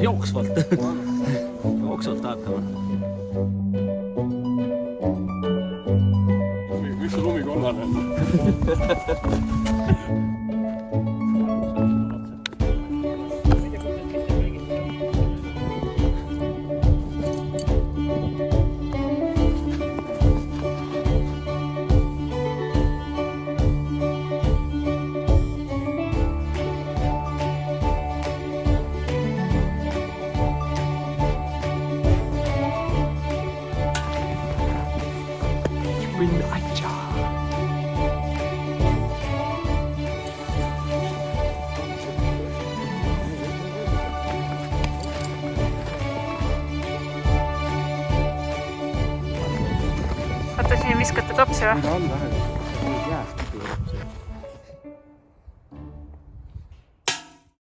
jooksvalt vaatama. Miks see lumikollane on? Vaata, siin viskate topsi või? on vähe, jääst.